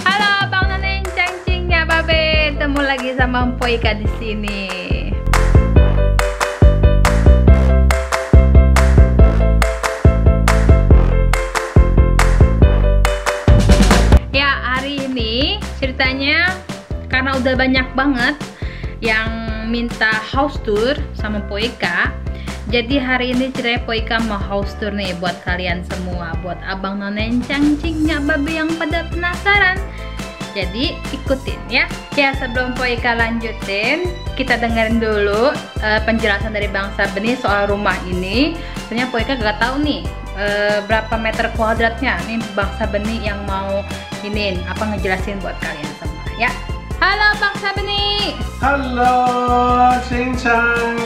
Halo Bang Neneng Cangcingnya Babe, ketemu lagi sama Mpoika di sini. Ya, hari ini ceritanya karena udah banyak banget yang minta house tour sama Mpoika. Jadi hari ini ceritanya Mpoika mau house tour nih buat kalian semua, buat abang nonen cangcingnya Babe yang pada penasaran. Jadi ikutin ya. Ya, sebelum Mpoika lanjutin, kita dengerin dulu penjelasan dari Bang Sabeni soal rumah ini. Sebenarnya Mpoika gak tahu nih berapa meter kuadratnya. Nih Bang Sabeni yang mau ngejelasin buat kalian semua ya. Halo Bang Sabeni. Hello, Ching-chang.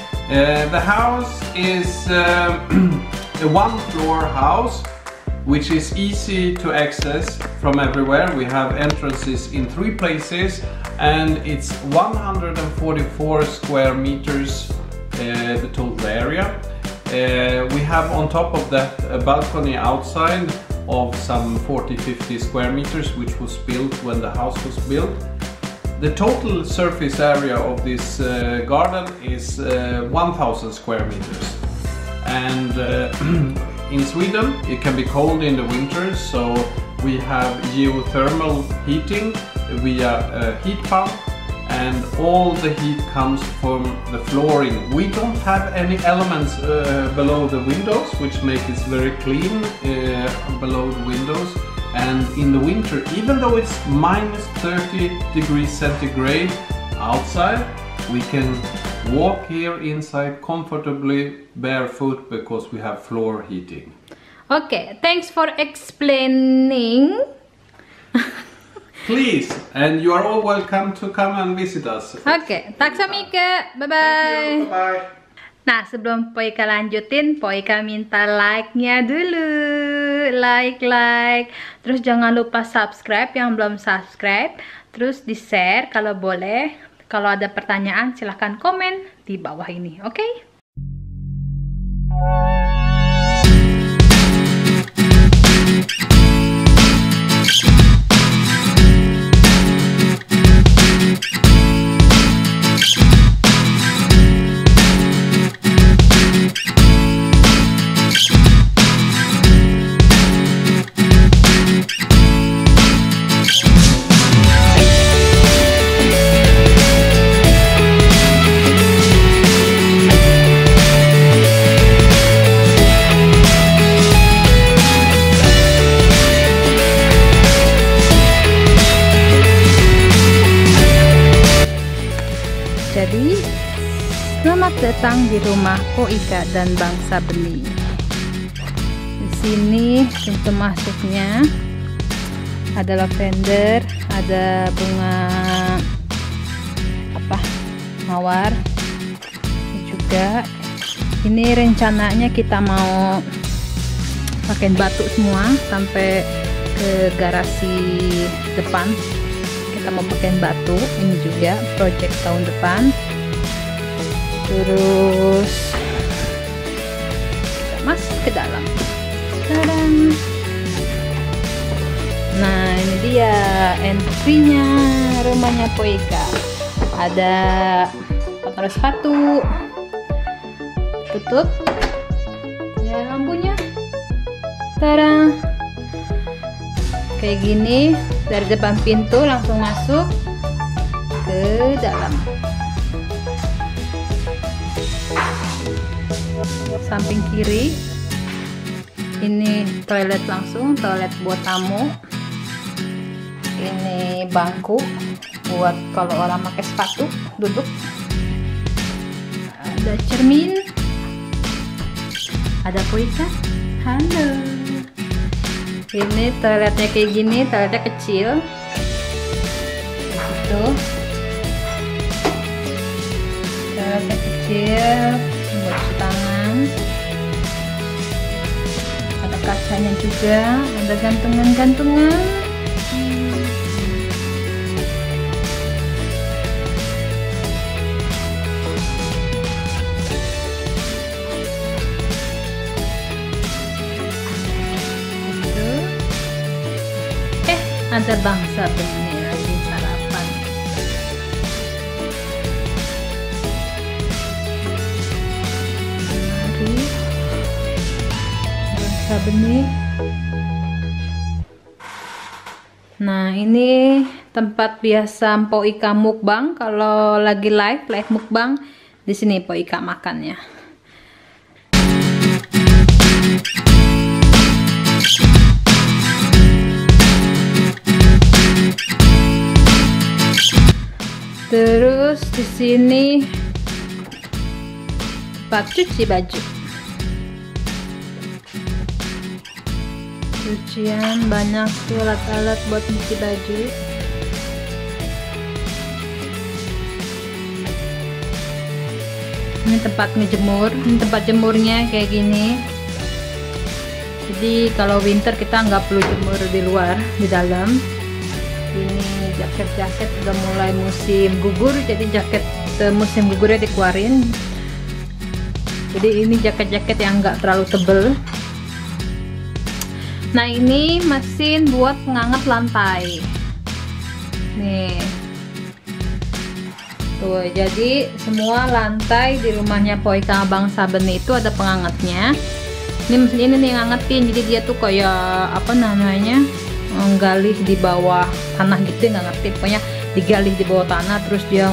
The house is a one-floor house, which is easy to access from everywhere. We have entrances in 3 places, and it's 144 square meters, the total area. We have on top of that a balcony outside of some 40-50 square meters, which was built when the house was built. The total surface area of this garden is 1000 square meters, and in Sweden it can be cold in the winters, so we have geothermal heating via a heat pump, and all the heat comes from the flooring. We don't have any elements below the windows, which make it very clean below the windows. And in the winter, even though it's minus 30 degrees centigrade outside, we can walk here inside comfortably barefoot because we have floor heating. Okay, thanks for explaining. Please, and you are all welcome to come and visit us. Okay, tack så mycket. Bye bye. Bye. Nah, sebelum Mpoika lanjutin, Mpoika minta like-nya dulu. Like. Terus jangan lupa subscribe yang belum subscribe. Terus di-share kalau boleh. Kalau ada pertanyaan silahkan komen di bawah ini, oke? Jadi, selamat datang di rumah Mpoika dan Bang Sabeni. Di sini pintu masuknya ada lavender, ada bunga mawar. Juga ini rencananya kita mau pakai batu semua sampai ke garasi depan. Kita mau pakai batu, ini juga project tahun depan. Terus kita masuk ke dalam. Tadam. Nah, ini dia entry-nya rumahnya Mpoika. Ada taruh sepatu, tutup ya lampunya. Tadam. Kayak gini, dari depan pintu langsung masuk ke dalam. Samping kiri ini toilet langsung, toilet buat tamu. Ini bangku buat kalau orang pakai sepatu duduk. Ada cermin, ada Mpoika. Halo. Ini toiletnya kayak gini, toiletnya kecil. Gitu. Toiletnya kecil, buat cuci tangan. Ada kacanya juga, ada gantungan-gantungan. ada bangsa benih lagi sarapan. Mari bangsa benih. Nah, ini tempat biasa Mpok Ika mukbang. Kalau lagi live mukbang, di sini Mpok Ika makannya. Terus di sini tempat cuci baju. Cucian banyak tuh alat-alat buat cuci baju. Ini tempat ngejemur. Ini tempat jemurnya kayak gini. Jadi kalau winter kita nggak perlu jemur di luar, di dalam. Ini jaket-jaket udah mulai musim gugur, jadi jaket musim gugurnya dikeluarin. Jadi ini jaket-jaket yang nggak terlalu tebel. Nah, ini mesin buat penghangat lantai. Nih tuh, jadi semua lantai di rumahnya Mpok Ika Bangsa Benih itu ada penghangatnya. Ini mesin ini nih ngangetin, jadi dia tuh kayak apa namanya, menggali di bawah tanah gitu, nggak ngerti, pokoknya digali di bawah tanah terus dia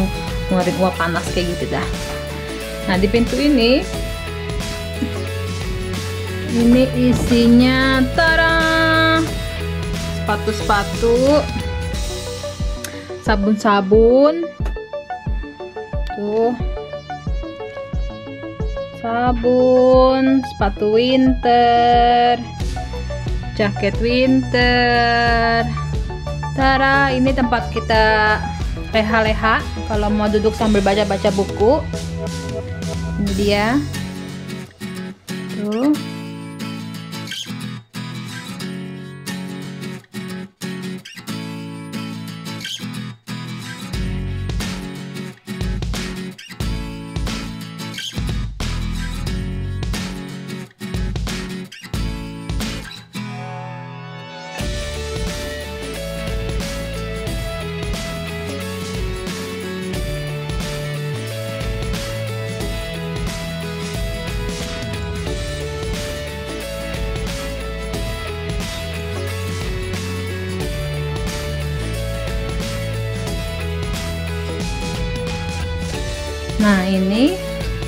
ngeluarin uap panas kayak gitu dah. Nah, di pintu ini isinya tara, sepatu-sepatu, sabun-sabun tuh, sabun, sepatu winter, jaket winter. Tara, ini tempat kita leha-leha kalau mau duduk sambil baca-baca buku. Ini dia tuh. Nah, ini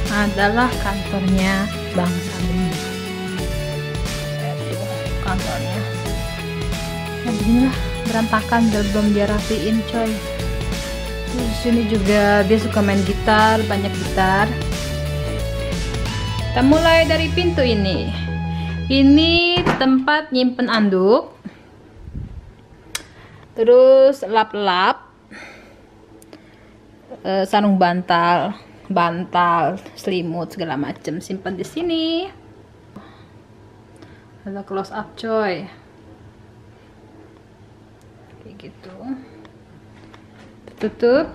adalah kantornya Bangsa Benih. Itu kantornya. Nah, beginilah berantakan, belum dia rapiin coy. Terus sini juga dia suka main gitar, banyak gitar. Kita mulai dari pintu ini. Ini tempat nyimpen anduk. Terus lap-lap, sarung bantal, selimut segala macam simpan di sini. Ada close up coy, kayak gitu. Tutup.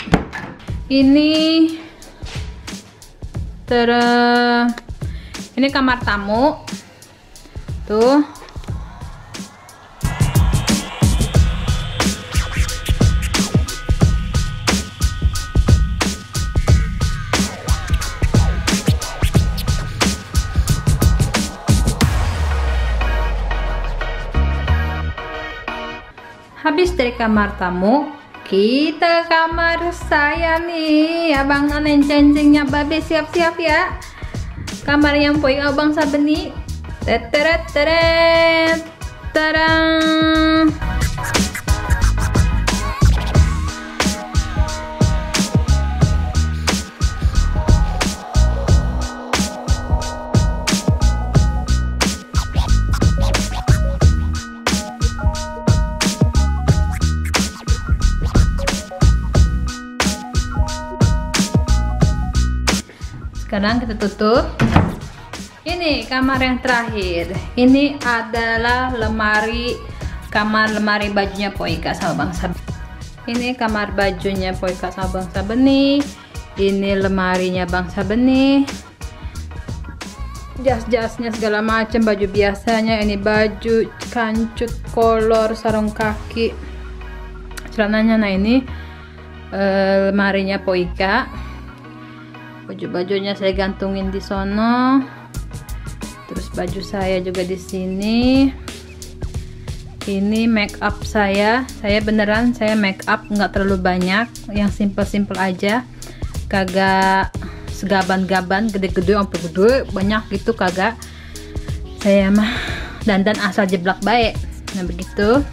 Ini ini kamar tamu tuh. Habis dari kamar tamu, kita ke kamar saya nih. Abang Anen cengcengnya babe siap-siap ya. Kamar yang Mpok Ika Bangsa Benih. Teteret teret. Tadang. Sekarang kita tutup. Ini kamar yang terakhir. Ini adalah lemari, lemari bajunya Mpok Ika sama Bangsa Benih. Ini kamar bajunya Mpok Ika sama Bangsa Benih. Ini lemarinya Bangsa Benih. Jas-jasnya segala macam, baju biasanya. Ini baju, kancut, kolor, sarung kaki. celananya. Nah ini lemarinya Poika. Baju-bajunya saya gantungin di sono. Terus baju saya juga di sini. Ini make up saya beneran make up nggak terlalu banyak, yang simple aja, kagak segaban-gaban gede-gede sampai gede banyak gitu, kagak. Saya mah dandan asal jeblak baik. Nah begitu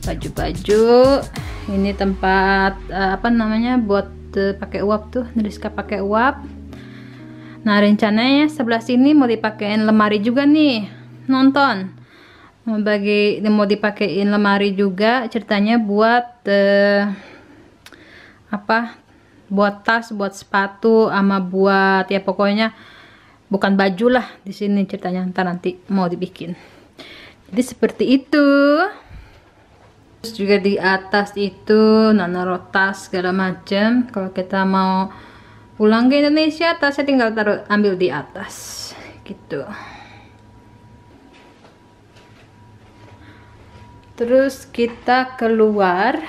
baju-baju. Ini tempat apa namanya buat pakai uap tuh, Neriska pakai uap. Nah rencananya sebelah sini mau dipakein lemari juga nih, nonton mau dipakein lemari juga, ceritanya buat apa, buat tas, buat sepatu, sama buat ya pokoknya bukan baju lah di sini ceritanya, nanti mau dibikin. Jadi seperti itu. Terus juga di atas itu naruh tas segala macam. Kalau kita mau pulang ke Indonesia, tasnya tinggal ambil di atas gitu. Terus kita keluar.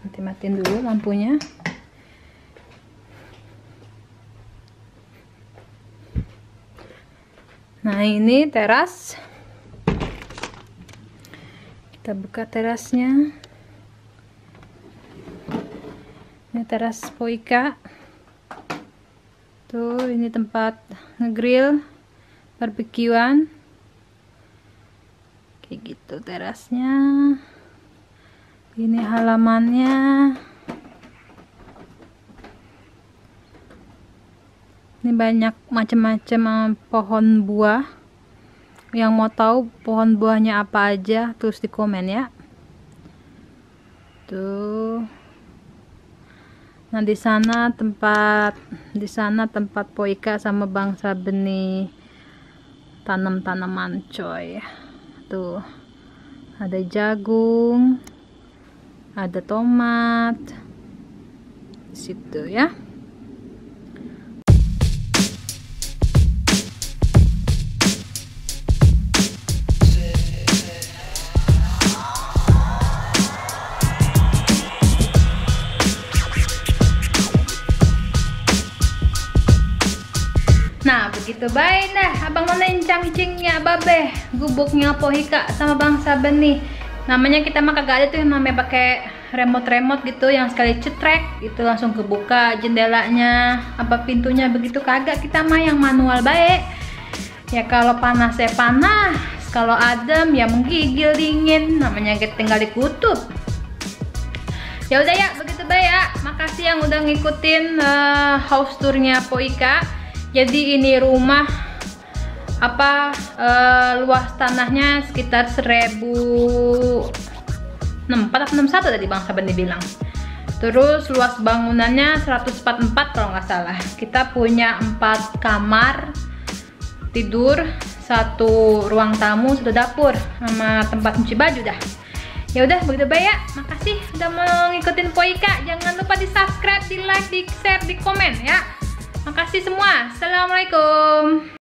Nanti matiin dulu lampunya. Nah ini teras. Kita buka terasnya. Ini teras Poika. Tuh ini tempat ngegrill, barbekyuan. Kayak gitu terasnya. Ini halamannya. Ini banyak macam-macam pohon buah. Yang mau tahu pohon buahnya apa aja, tulis di komen ya. Tuh. Nah di sana tempat Poika sama bangsa benih tanam-tanaman coy. Tuh ada jagung, ada tomat di situ ya. Nah begitu baik dah abang nonen cangcingnya babe, gubuknya Poika sama bangsa benih. Namanya kita mah kagak ada tuh yang namanya pakai remote gitu yang sekali cetrek itu langsung kebuka jendelanya apa pintunya, begitu kagak. Kita mah yang manual baik. Ya kalau panas ya panas, kalau adem ya menggigil dingin, namanya tinggal dikutup. Ya udah ya begitu baik ya. Makasih yang udah ngikutin house tournya Poika. Jadi ini rumah luas tanahnya sekitar 1064 atau 61 tadi bangsa benih bilang. Terus luas bangunannya 144 kalau nggak salah. Kita punya 4 kamar tidur, 1 ruang tamu, 1 dapur sama tempat cuci baju dah. Ya udah begitu baik ya. Makasih udah mau ngikutin Poika. Jangan lupa di subscribe, di like, di share, di komen ya. Makasih semua. Assalamualaikum.